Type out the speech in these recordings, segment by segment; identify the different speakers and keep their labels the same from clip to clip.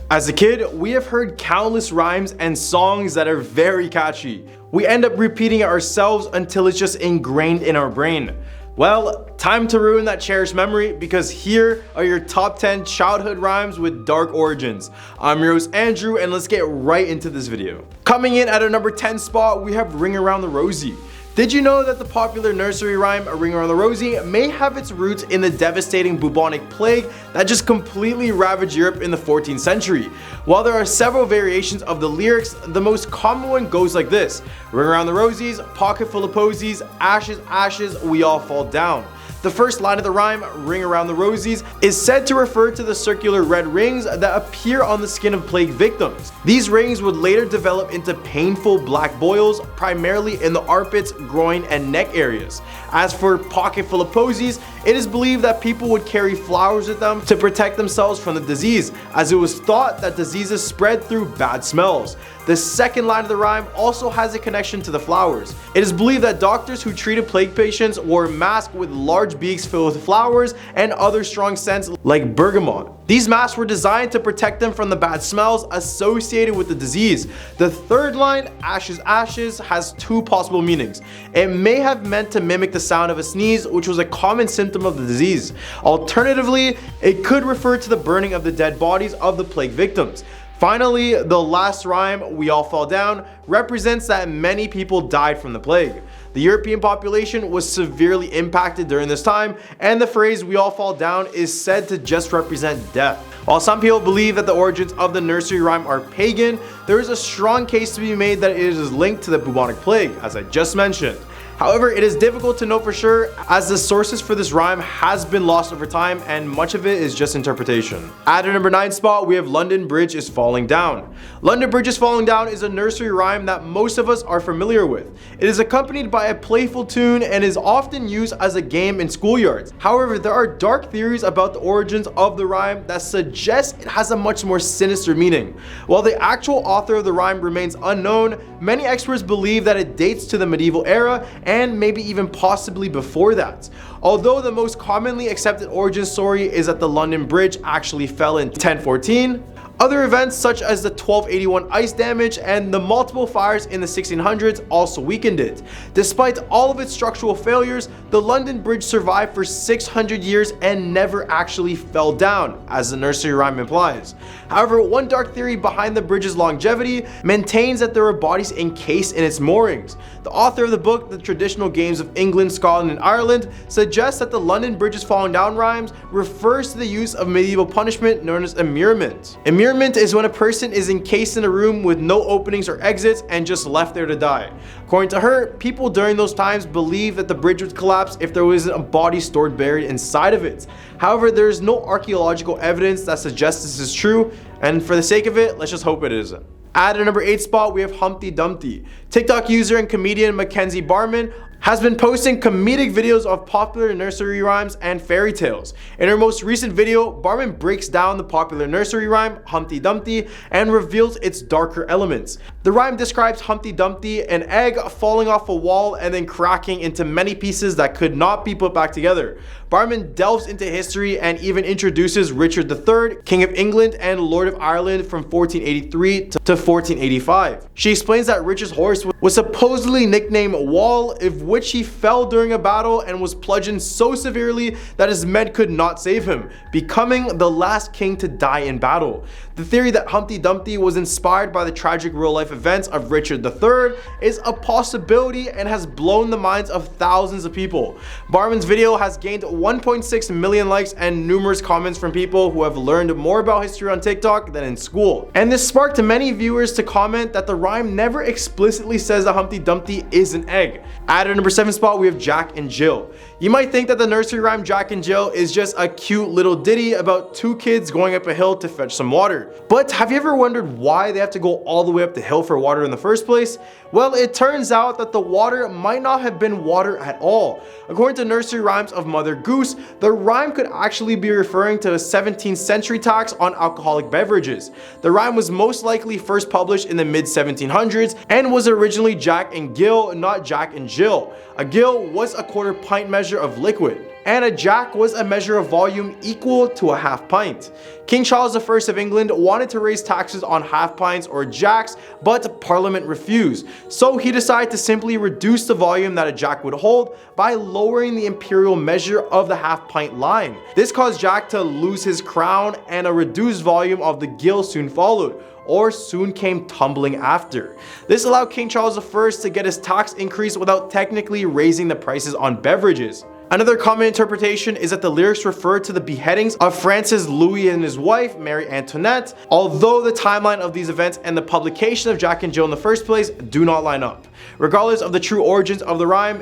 Speaker 1: As a kid, we have heard countless rhymes and songs that are very catchy. We end up repeating it ourselves until it's just ingrained in our brain. Well, time to ruin that cherished memory, because here are your top 10 childhood rhymes with dark origins. I'm your host Andrew, and let's get right into this video. Coming in at our number 10 spot, we have Ring Around the Rosie. Did you know that the popular nursery rhyme, A Ring Around the Rosie, may have its roots in the devastating bubonic plague that just completely ravaged Europe in the 14th century? While there are several variations of the lyrics, the most common one goes like this: ring around the rosies, pocket full of posies, ashes, ashes, we all fall down. The first line of the rhyme, ring around the rosies, is said to refer to the circular red rings that appear on the skin of plague victims. These rings would later develop into painful black boils, primarily in the armpits, groin, and neck areas. As for pocket full of posies, it is believed that people would carry flowers with them to protect themselves from the disease, as it was thought that diseases spread through bad smells. The second line of the rhyme also has a connection to the flowers. It is believed that doctors who treated plague patients wore masks with large beaks filled with flowers and other strong scents like bergamot. These masks were designed to protect them from the bad smells associated with the disease. The third line, ashes, ashes, has two possible meanings. It may have meant to mimic the sound of a sneeze, which was a common symptom of the disease. Alternatively, it could refer to the burning of the dead bodies of the plague victims. Finally, the last rhyme, we all fall down, represents that many people died from the plague. The European population was severely impacted during this time, and the phrase we all fall down is said to just represent death. While some people believe that the origins of the nursery rhyme are pagan, there is a strong case to be made that it is linked to the bubonic plague, as I just mentioned. However, it is difficult to know for sure, as the sources for this rhyme has been lost over time and much of it is just interpretation. At our number 9 spot, we have London Bridge is Falling Down. London Bridge is Falling Down is a nursery rhyme that most of us are familiar with. It is accompanied by a playful tune and is often used as a game in schoolyards. However, there are dark theories about the origins of the rhyme that suggest it has a much more sinister meaning. While the actual author of the rhyme remains unknown, many experts believe that it dates to the medieval era and maybe even possibly before that. Although the most commonly accepted origin story is that the London Bridge actually fell in 1014, other events such as the 1281 ice damage and the multiple fires in the 1600s also weakened it. Despite all of its structural failures, the London Bridge survived for 600 years and never actually fell down, as the nursery rhyme implies. However, one dark theory behind the bridge's longevity maintains that there were bodies encased in its moorings. The author of the book, The Traditional Games of England, Scotland, and Ireland, suggests that the London Bridge's falling down rhymes refers to the use of medieval punishment known as immurement. Immurement is when a person is encased in a room with no openings or exits and just left there to die. According to her, people during those times believed that the bridge would collapse if there wasn't a body stored buried inside of it. However, there is no archaeological evidence that suggests this is true, and for the sake of it, let's just hope it isn't. At our number 8 spot, we have Humpty Dumpty. TikTok user and comedian Mackenzie Barman has been posting comedic videos of popular nursery rhymes and fairy tales. In her most recent video, Barman breaks down the popular nursery rhyme, Humpty Dumpty, and reveals its darker elements. The rhyme describes Humpty Dumpty, an egg falling off a wall and then cracking into many pieces that could not be put back together. Barman delves into history and even introduces Richard III, King of England and Lord of Ireland from 1483 to 1485. She explains that Richard's horse was supposedly nicknamed Wall, of which he fell during a battle and was bludgeoned so severely that his men could not save him, becoming the last king to die in battle. The theory that Humpty Dumpty was inspired by the tragic real-life events of Richard III is a possibility and has blown the minds of thousands of people. Barman's video has gained 1.6 million likes and numerous comments from people who have learned more about history on TikTok than in school. And this sparked many viewers to comment that the rhyme never explicitly says that Humpty Dumpty is an egg. At our number 7 spot, we have Jack and Jill. You might think that the nursery rhyme Jack and Jill is just a cute little ditty about two kids going up a hill to fetch some water. But have you ever wondered why they have to go all the way up the hill for water in the first place? Well, it turns out that the water might not have been water at all. According to nursery rhymes of Mother Goose, the rhyme could actually be referring to a 17th century tax on alcoholic beverages. The rhyme was most likely first published in the mid 1700s and was originally Jack and Gill, not Jack and Jill. A gill was a quarter pint measure of liquid. and a jack was a measure of volume equal to a half pint. King Charles I of England wanted to raise taxes on half pints or jacks, but Parliament refused. So he decided to simply reduce the volume that a jack would hold by lowering the imperial measure of the half pint line. This caused Jack to lose his crown, and a reduced volume of the gill soon followed, or soon came tumbling after. This allowed King Charles I to get his tax increase without technically raising the prices on beverages. Another common interpretation is that the lyrics refer to the beheadings of Francis Louis and his wife, Marie Antoinette, although the timeline of these events and the publication of Jack and Jill in the first place do not line up. Regardless of the true origins of the rhyme,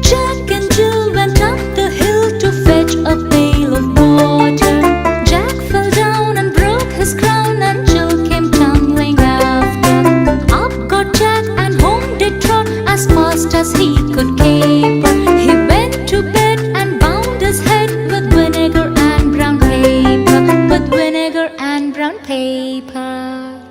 Speaker 2: Jack and Jill went up the hill to fetch a pail of water. Jack fell down and broke his crown, and Jill came tumbling after. Up got Jack and home did trot as fast as he could caper. He went to bed and bound his head with vinegar and brown paper. With vinegar and brown paper.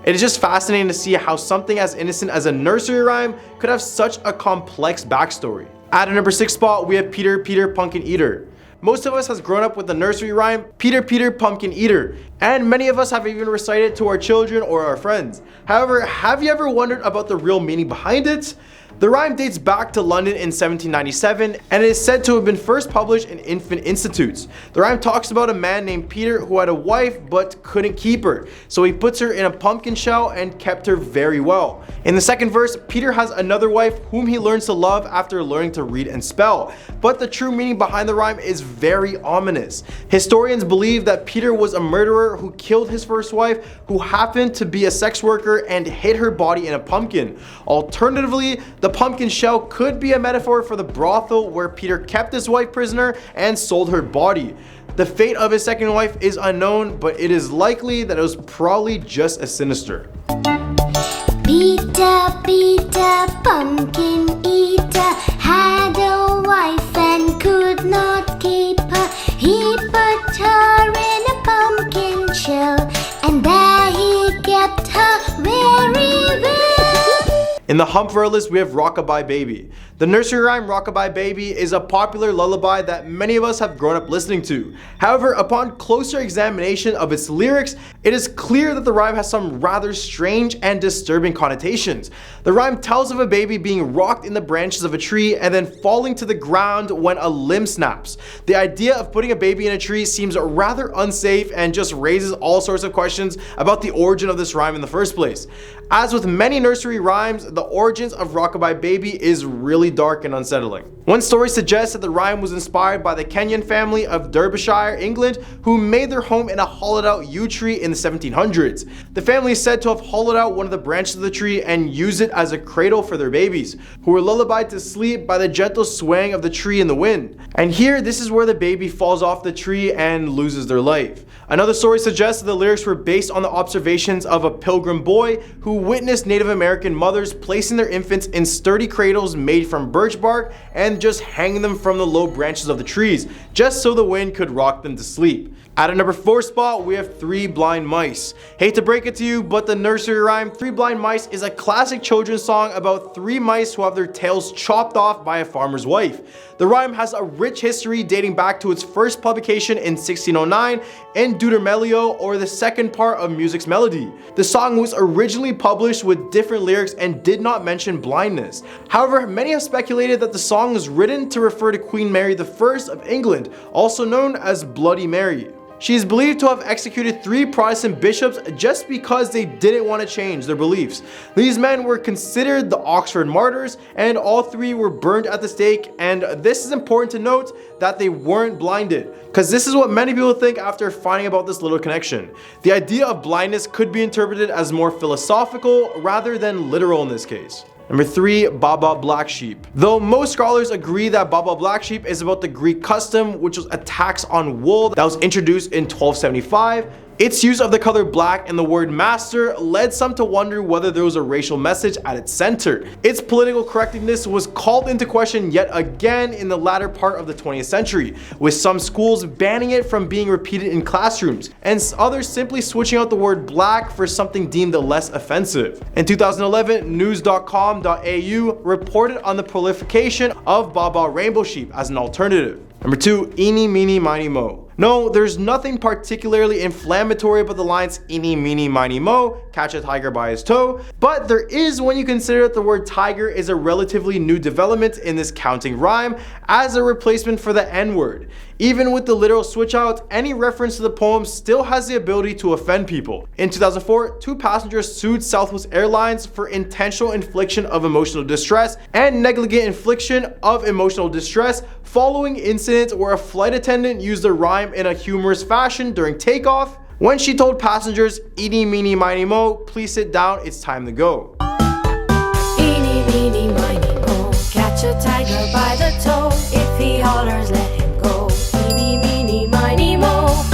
Speaker 1: it is just fascinating to see how something as innocent as a nursery rhyme could have such a complex backstory. At a number 6 spot, we have Peter, Peter, Pumpkin Eater. Most of us has grown up with the nursery rhyme, Peter, Peter, Pumpkin Eater, and many of us have even recited it to our children or our friends. However, have you ever wondered about the real meaning behind it? The rhyme dates back to London in 1797, and it is said to have been first published in infant institutes. The rhyme talks about a man named Peter who had a wife but couldn't keep her, so he puts her in a pumpkin shell and kept her very well. In the second verse, Peter has another wife whom he learns to love after learning to read and spell, but the true meaning behind the rhyme is very ominous. Historians believe that Peter was a murderer who killed his first wife, who happened to be a sex worker, and hid her body in a pumpkin. Alternatively, the pumpkin shell could be a metaphor for the brothel where Peter kept his wife prisoner and sold her body. The fate of his second wife is unknown, but it is likely that it was probably just as sinister.
Speaker 3: Peter, Peter, pumpkin eater, had a wife and could not keep her. He put her in a pumpkin shell, and there he kept her very well.
Speaker 1: In the Hump for our list, we have Rockabye Baby. The nursery rhyme Rockabye Baby is a popular lullaby that many of us have grown up listening to. However, upon closer examination of its lyrics, it is clear that the rhyme has some rather strange and disturbing connotations. The rhyme tells of a baby being rocked in the branches of a tree and then falling to the ground when a limb snaps. The idea of putting a baby in a tree seems rather unsafe and just raises all sorts of questions about the origin of this rhyme in the first place. As with many nursery rhymes, the origins of Rockabye Baby is really dark and unsettling. One story suggests that the rhyme was inspired by the Kenyon family of Derbyshire, England, who made their home in a hollowed out yew tree in the 1700s. The family is said to have hollowed out one of the branches of the tree and used it as a cradle for their babies, who were lullabied to sleep by the gentle swaying of the tree in the wind. And here, this is where the baby falls off the tree and loses their life. Another story suggests that the lyrics were based on the observations of a pilgrim boy who witnessed Native American mothers placing their infants in sturdy cradles made from birch bark and just hanging them from the low branches of the trees, just so the wind could rock them to sleep. At a number 4 spot, we have Three Blind Mice. Hate to break it to you, but the nursery rhyme Three Blind Mice is a classic children's song about 3 mice who have their tails chopped off by a farmer's wife. The rhyme has a rich history dating back to its first publication in 1609 in Deutermelio, or the second part of music's melody. The song was originally published with different lyrics and did not mention blindness. However, many have speculated that the song was written to refer to Queen Mary I of England, also known as Bloody Mary. She is believed to have executed 3 Protestant bishops just because they didn't want to change their beliefs. These men were considered the Oxford Martyrs, and all 3 were burned at the stake. And this is important to note that they weren't blinded, because this is what many people think after finding about this little connection. The idea of blindness could be interpreted as more philosophical rather than literal in this case. Number 3, Baba Black Sheep. Though most scholars agree that Baba Black Sheep is about the Greek custom, which was a tax on wool that was introduced in 1275, its use of the color black and the word master led some to wonder whether there was a racial message at its center. Its political correctness was called into question yet again in the latter part of the 20th century, with some schools banning it from being repeated in classrooms, and others simply switching out the word black for something deemed less offensive. In 2011, news.com.au reported on the proliferation of Baba rainbow sheep as an alternative. Number 2, Eeny, Meeny, Miny, Mo. No, there's nothing particularly inflammatory about the lines Eeny, Meeny, Miny, Mo, catch a tiger by his toe, but there is when you consider that the word tiger is a relatively new development in this counting rhyme as a replacement for the N-word. Even with the literal switch out, any reference to the poem still has the ability to offend people. In 2004, 2 passengers sued Southwest Airlines for intentional infliction of emotional distress and negligent infliction of emotional distress following incidents where a flight attendant used the rhyme in a humorous fashion during takeoff when she told passengers, "Eeny, meeny, miny, mo, please sit down, it's time to go."
Speaker 2: Eeny, meeny, miny, mo, catch a tiger by the toe. If he hollers, let him go. Eeny, meeny, miny, mo.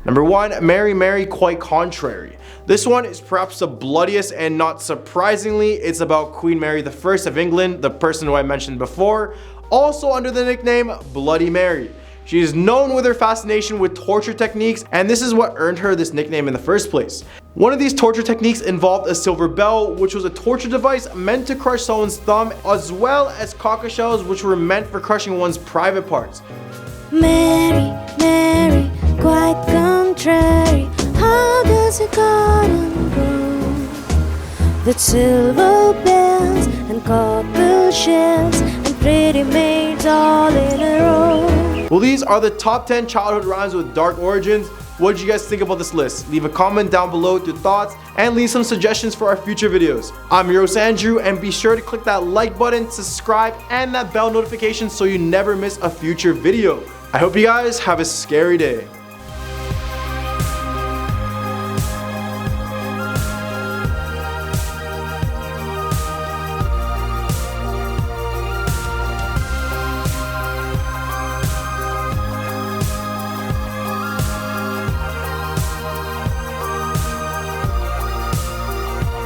Speaker 1: Number 1, Mary, Mary, quite contrary. This one is perhaps the bloodiest, and not surprisingly, it's about Queen Mary I of England, the person who I mentioned before, also under the nickname Bloody Mary. She is known with her fascination with torture techniques, and this is what earned her this nickname in the first place. One of these torture techniques involved a silver bell, which was a torture device meant to crush someone's thumb, as well as cockleshells, which were meant for crushing one's private parts.
Speaker 2: Mary, Mary, quite contrary. How does a garden grow? With silver bells and cockle shells and pretty maids all in a row.
Speaker 1: Well, these are the top 10 childhood rhymes with dark origins. What did you guys think about this list? Leave a comment down below with your thoughts and leave some suggestions for our future videos. I'm your host Andrew, and be sure to click that like button, subscribe, and that bell notification so you never miss a future video. I hope you guys have a scary day.